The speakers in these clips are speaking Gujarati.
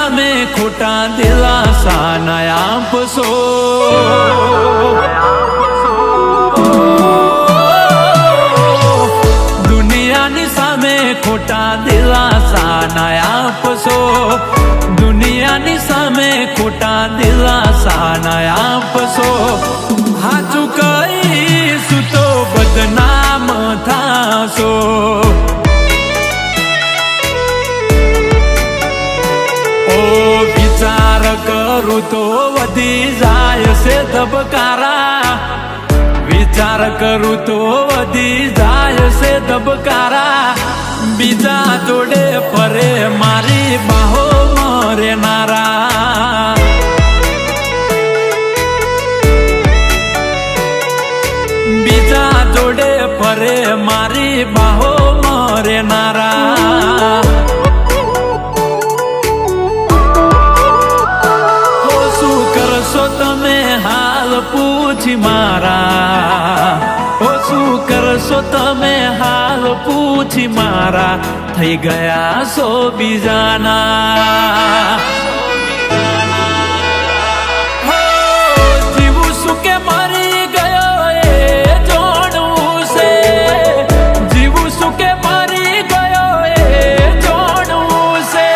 સામે ખોટા દિલાસા ન આપશો. દુનિયાની સામે ખોટા દિલાસા ન આપશો. દુનિયાની સામે ખોટા દિલાસા ન આપશો. હાચું કહીશું તો બદનામ થાશો. વિચાર કરું તો વધી જાય છે ધબકારા. વિચાર કરું તો વધી જાય છે ધબકારા. બીજા જોડે ફરે મારી બાહો મરેનારા. બીજા જોડે ફરે મારી બાહો મરેનારા. તમે હાલ પૂછી મારા. ઓ શું કરશો તમે હાલ પૂછી મારા. થઈ ગયા છો બીજાના. જીવું શું કે મરી ગયો એ જોડવું છે. જીવું શું કે મરી ગયો એ જોડવું છે.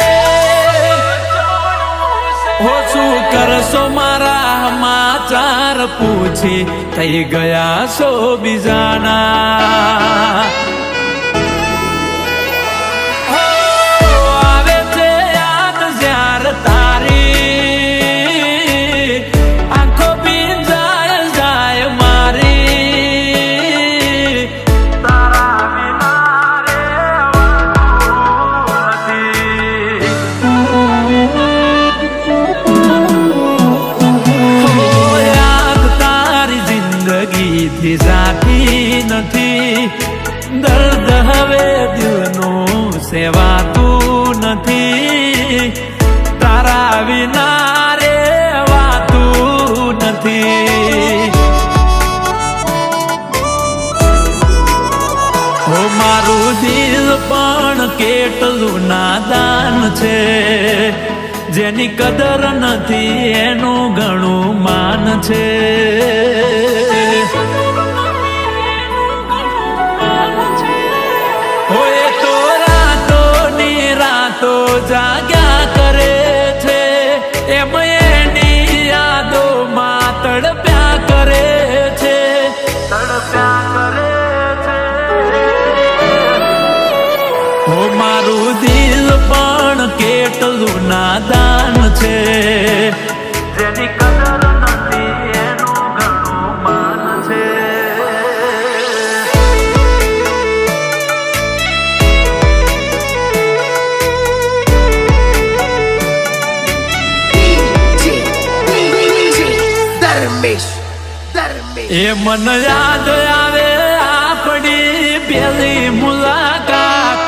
ઓ શું કરશો મારા સમાચાર પૂછી. થઈ ગયા છો બીજાના. આવે છે યાદ જ્યાર તારી. આંખો ભીંજાય જાય મારી. તારા વિના રહેવાનું નથી. જાતી નથી. દર્દ હવે દિલનું સેવાતું નથી. તારા વિના રેવાતું નથી. ઓ મારું દિલ પણ કેટલું નાદાન છે. જેની કદર નથી એનું ઘણું માન છે. તો જાગ્યા કરે છે. એમ એની યાદોમાં તડપ્યા કરે છે. તડપ્યા કરે છે. ઓ મારું દિલ પણ કેટલું નાદાન છે. જેની કદર નથી એનું ઘણું માન છે. એ મન યાદ આવે આપણી પેલી મુલાકાત.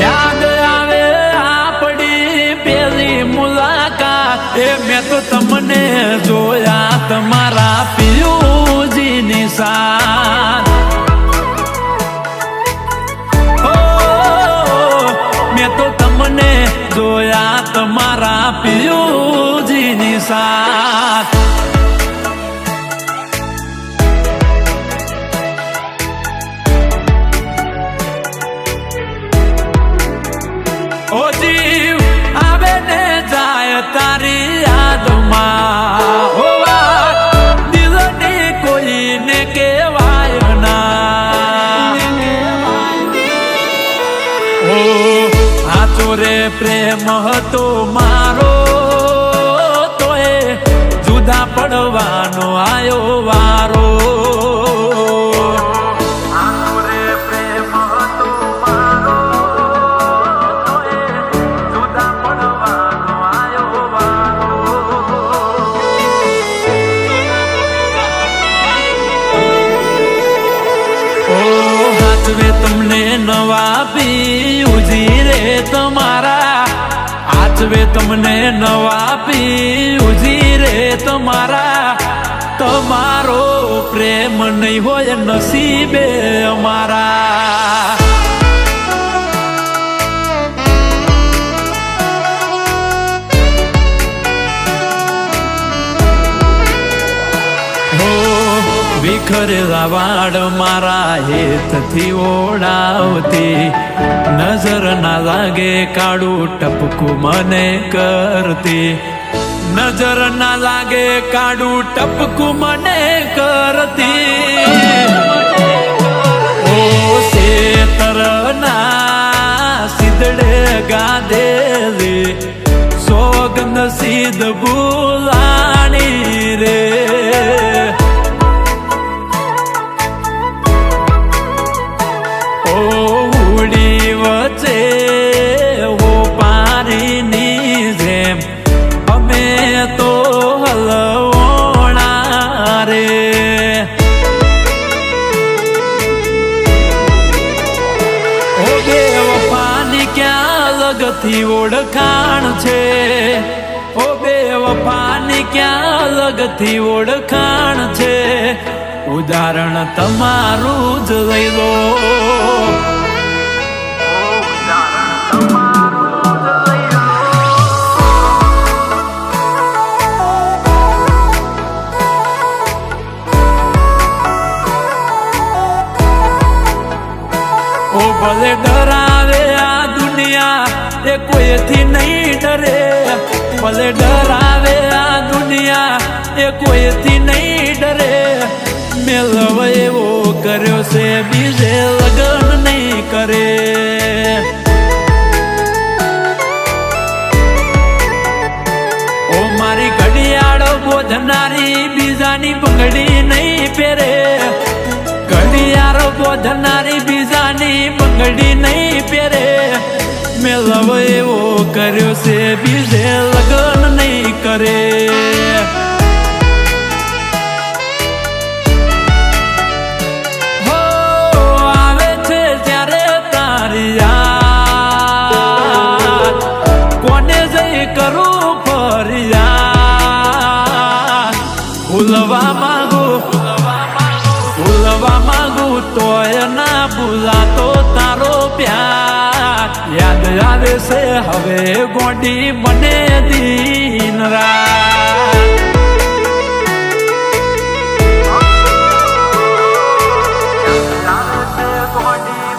યાદ આવે આપણી પેલી મુલાકાત. એ મેં તો તમને જોયા તમારા પિયુજીની સાથ. મેં તો તમને જોયા તમારા પિયુજીની સાથ. ઓ જીવ આવે ને જાય તારી યાદમાં. ઓ વાત દિલની કોઈને કહેવાય ના. ઓ આચો રે પ્રેમ હતો મારો તોય જુદા પડવાનો આયો વારો. તમને નવા પિયુજી રે તમારા. આચવે તમને નવા પિયુજી રે તમારા. તમારો પ્રેમ નહીં હોય નસીબે અમારા. કરેલા વાડ મારા હેતથી ઓળાવતી, નજર ના લાગે કાળું ટપકું મને કરતી, નજર ના લાગે કાળું ટપકું મને કરતી. ઓ શેતરના સિદડે ગાધેલી સોગંદ સીધ ભૂલાણી રે. ઓ ઉડી વચ્ચે ઓ પારીની જેમ અમે તો હલવોણા રે. ઓ બેવફાની ક્યાં લગથી ઓળખાણ છે, ઓ બેવફાની ક્યાં લગથી ઓળખાણ છે, ઉદાહરણ તમારું જ લઈ લો. ઓ ભલે ડરાવે આ દુનિયા એ કોઈથી નહીં ડરે, ભલે ડરાવે આ દુનિયા એ કોઈથી નહીં ડરે. મેલવ એવો કર્યો છે બીજે લગન નહીં કરે. ઓ મારી ઘડિયાળ બોધનારી બીજાની બંગડી નહીં પહેરે, ઘડિયાળ બોધનારી બીજાની બંગડી નહીં પહેરે. મેલવ એવો કર્યો છે બીજે લગન નહીં કરે. હો આવે છે ત્યારે તારી યાદ, કોને જઈ કરું ફરિયાદ. ભૂલવા માંગુ તોય ના ભૂલાતો તારો પ્યાર. યાદ આવે છે હવે ગોડી મને દિન રાત. યાદ આવે છે ગોડી